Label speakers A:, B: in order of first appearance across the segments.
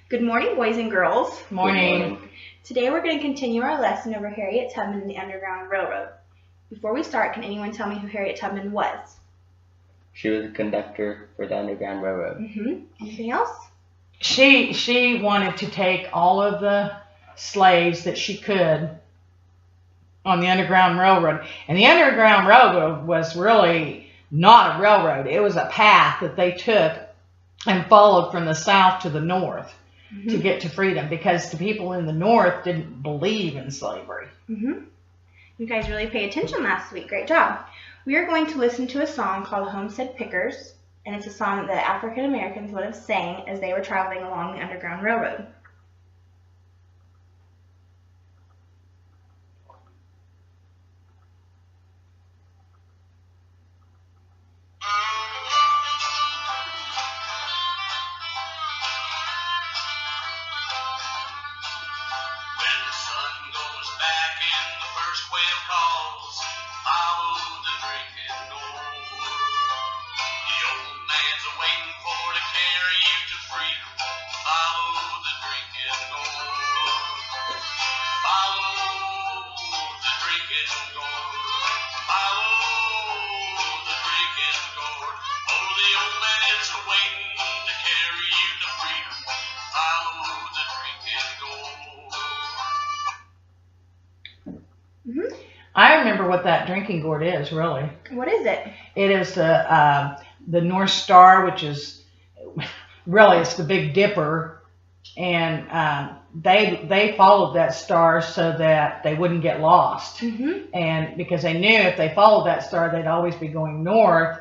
A: Good morning, boys and girls.
B: Morning.
A: Today we're going to continue our lesson over Harriet Tubman and the Underground Railroad. Before we start, can anyone tell me who Harriet Tubman was?
C: She was a conductor for the Underground Railroad.
A: Anything else?
B: She wanted to take all of the slaves that she could on the Underground Railroad. And the Underground Railroad was really not a railroad. It was a path that they took and followed from the south to the north to get to freedom, because the people in the north didn't believe in slavery.
A: You guys really paid attention last week. Great job. We are going to listen to a song called Homestead Pickers, and it's a song that African Americans would have sang as they were traveling along the Underground Railroad.
B: I remember what that drinking gourd is, really.
A: What is it?
B: It is the North Star, which is really, it's the Big Dipper, and they followed that star so that they wouldn't get lost. And because they knew if they followed that star, they'd always be going north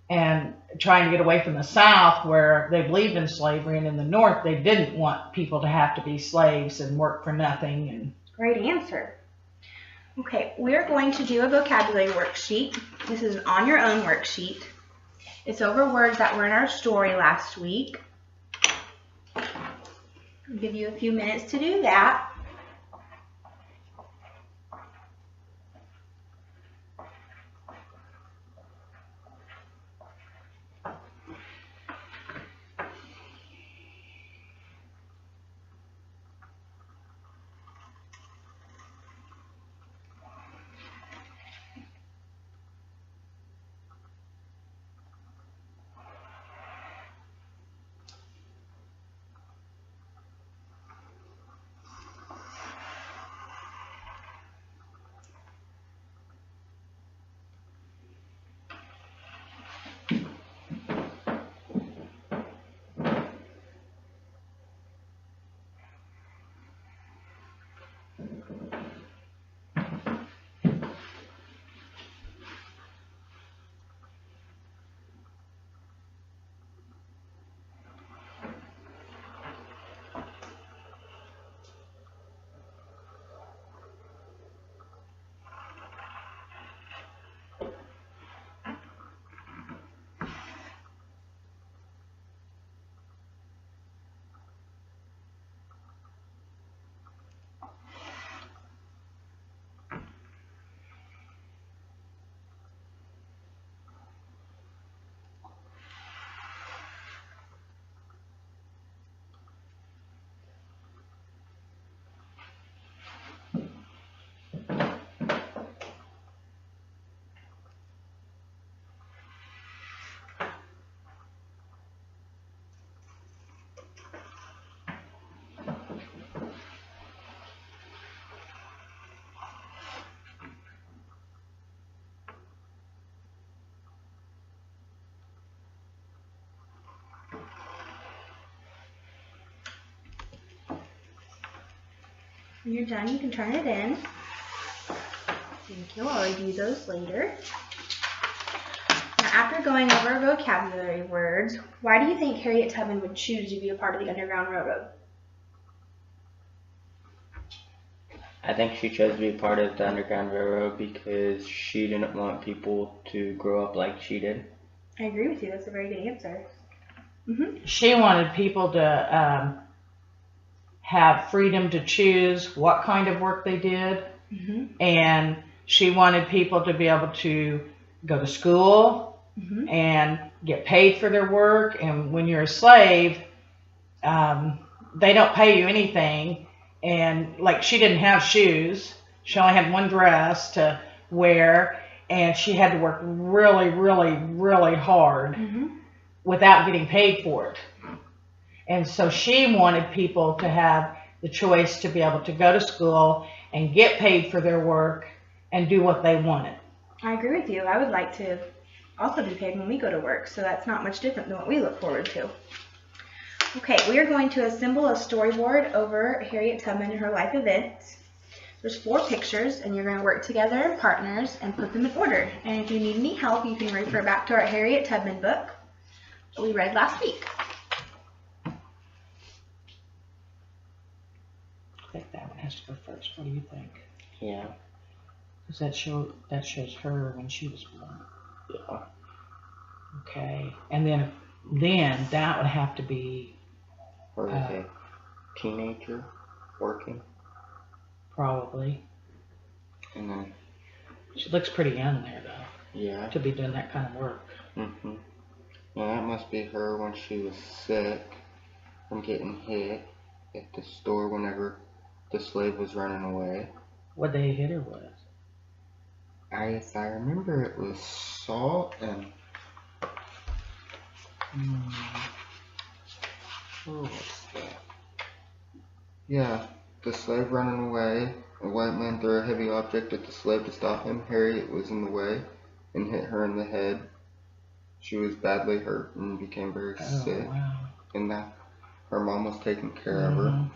B: and trying to get away from the south, where they believed in slavery, and in the north they didn't want people to have to be slaves and work for nothing. And
A: great answer. Okay, we're going to do a vocabulary worksheet. This is an on your own worksheet. It's over words that were in our story last week. I'll give you a few minutes to do that. When you're done, you can turn it in. Thank you. I'll review those later. Now, after going over vocabulary words, why do you think Harriet Tubman would choose to be a part of the Underground Railroad?
C: I think she chose to be part of the Underground Railroad because she didn't want people to grow up like she did.
A: I agree with you. That's a very good answer.
B: She wanted people to have freedom to choose what kind of work they did. And she wanted people to be able to go to school and get paid for their work. And when you're a slave, they don't pay you anything. And like, she didn't have shoes. She only had one dress to wear, and she had to work really, really, really hard without getting paid for it. And so she wanted people to have the choice to be able to go to school and get paid for their work and do what they wanted.
A: I agree with you. I would like to also be paid when we go to work, so that's not much different than what we look forward to. Okay, we are going to assemble a storyboard over Harriet Tubman and her life events. There's 4 pictures, and you're going to work together in partners and put them in order. And if you need any help, you can refer back to our Harriet Tubman book that we read last week.
B: I think that one has to go first. What do you think?
C: Yeah.
B: Because that shows her when she was born.
C: Yeah.
B: Okay. And then that would have to be
C: Or is a teenager working?
B: probably.
C: And then,
B: She looks pretty young there, though,
C: yeah.
B: to be doing that kind of work.
C: Mm-hmm. Now that must be her when she was sick from getting hit at the store whenever the slave was running away.
B: What they hit her with?
C: If I remember, it was salt and what was that? Yeah, the slave running away. A white man threw a heavy object at the slave to stop him. Harriet was in the way and hit her in the head. She was badly hurt and became very sick.
B: Wow.
C: And that her mom was taking care of her.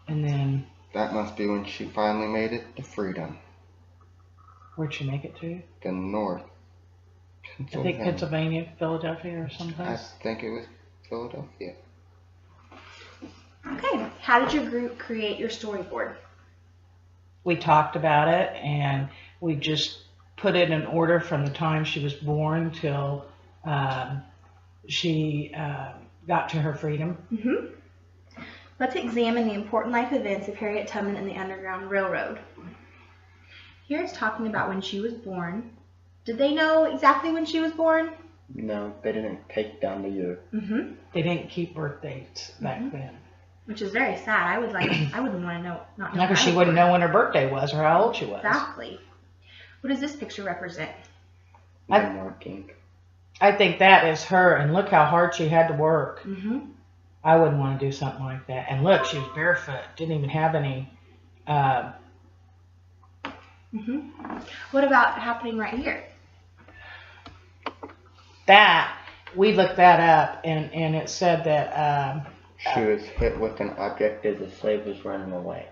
B: And then,
C: That must be when she finally made it to freedom.
B: where'd she make it to?
C: The North.
B: I think Pennsylvania, Philadelphia, or
C: I
B: someplace.
C: think it was Philadelphia.
A: Okay, how did your group create your storyboard?
B: We talked about it, and we just put it in order from the time she was born till she got to her freedom.
A: Let's examine the important life events of Harriet Tubman and the Underground Railroad. Here it's talking about when she was born. Did they know exactly when she was born?
C: No, they didn't take down the year.
B: They didn't keep birth dates back then.
A: Which is very sad. I wouldn't want to know. Not know
B: Because
A: when
B: she
A: I was
B: wouldn't
A: born.
B: know when her birthday was or how old she was.
A: Exactly. What does this picture represent?
C: I'm working.
B: I think that is her, and look how hard she had to work. I wouldn't want to do something like that. And look, she was barefoot, didn't even have any.
A: What about happening right here?
B: That, we looked that up, and it said that
C: She was hit with an object as the slave was running away.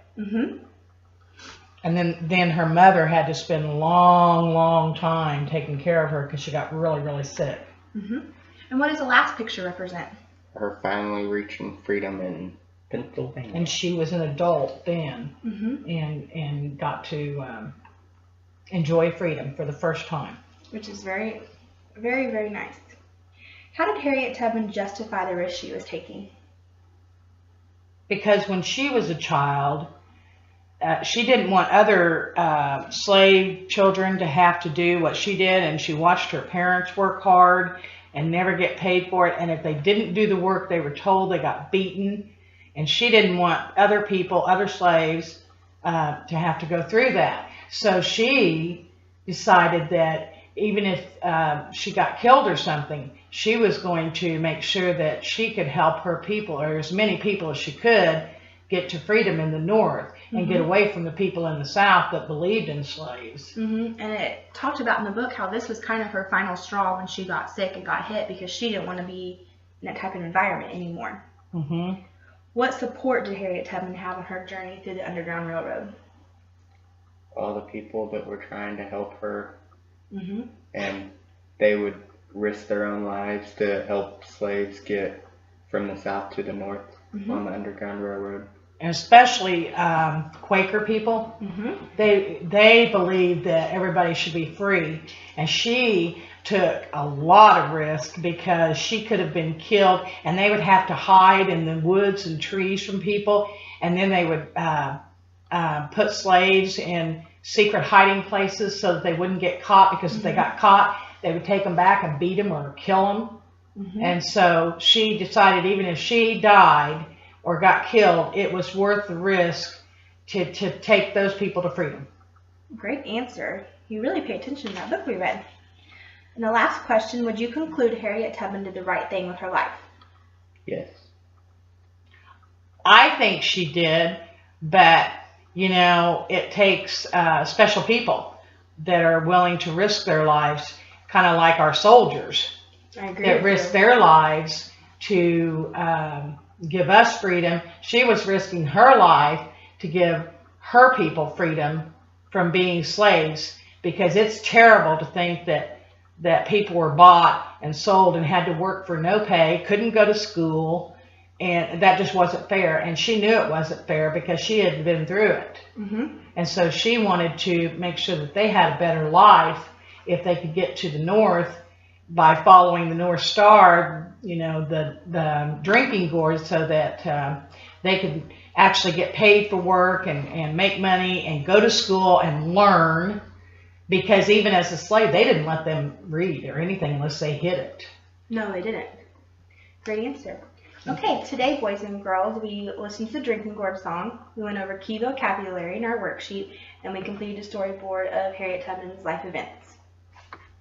B: and then her mother had to spend a long time taking care of her because she got really, really sick.
A: And what does the last picture represent?
C: Her finally reaching freedom in Pennsylvania.
B: And she was an adult then, and got to enjoy freedom for the first time.
A: Which is very, very, very nice. How did Harriet Tubman justify the risk she was taking?
B: Because when she was a child, she didn't want other slave children to have to do what she did, and she watched her parents work hard and never get paid for it. And if they didn't do the work they were told, they got beaten. And she didn't want other people, other slaves, to have to go through that. So she decided that even if she got killed or something, she was going to make sure that she could help her people, or as many people as she could, get to freedom in the North and get away from the people in the South that believed in slaves.
A: And it talked about in the book how this was kind of her final straw when she got sick and got hit, because she didn't want to be in that type of environment anymore. What support did Harriet Tubman have on her journey through the Underground Railroad?
C: All the people that were trying to help her, and they would risk their own lives to help slaves get from the South to the North on the Underground Railroad.
B: And especially Quaker people, they believed that everybody should be free. And she took a lot of risk because she could have been killed, and they would have to hide in the woods and trees from people. And then they would put slaves in secret hiding places so that they wouldn't get caught, because if they got caught, they would take them back and beat them or kill them.
A: Mhm.
B: And so she decided even if she died or got killed, it was worth the risk to take those people to freedom.
A: Great answer. You really pay attention to that book we read. And the last question, would you conclude Harriet Tubman did the right thing with her life?
C: Yes.
B: I think she did, but, you know, it takes special people that are willing to risk their lives, kind of like our soldiers
A: I agree
B: that
A: with
B: risk
A: you.
B: their lives to give us freedom. She was risking her life to give her people freedom from being slaves, because it's terrible to think that people were bought and sold and had to work for no pay, couldn't go to school, and that just wasn't fair. And she knew it wasn't fair because she had been through it.
A: Mm-hmm.
B: And so she wanted to make sure that they had a better life if they could get to the North by following the North Star, you know, the drinking gourds, so that they could actually get paid for work and make money and go to school and learn. Because even as a slave, they didn't let them read or anything unless they hid it.
A: No, they didn't. Great answer. Okay, today, boys and girls, we listened to the Drinking Gourd song. We went over key vocabulary in our worksheet, and we completed a storyboard of Harriet Tubman's life events.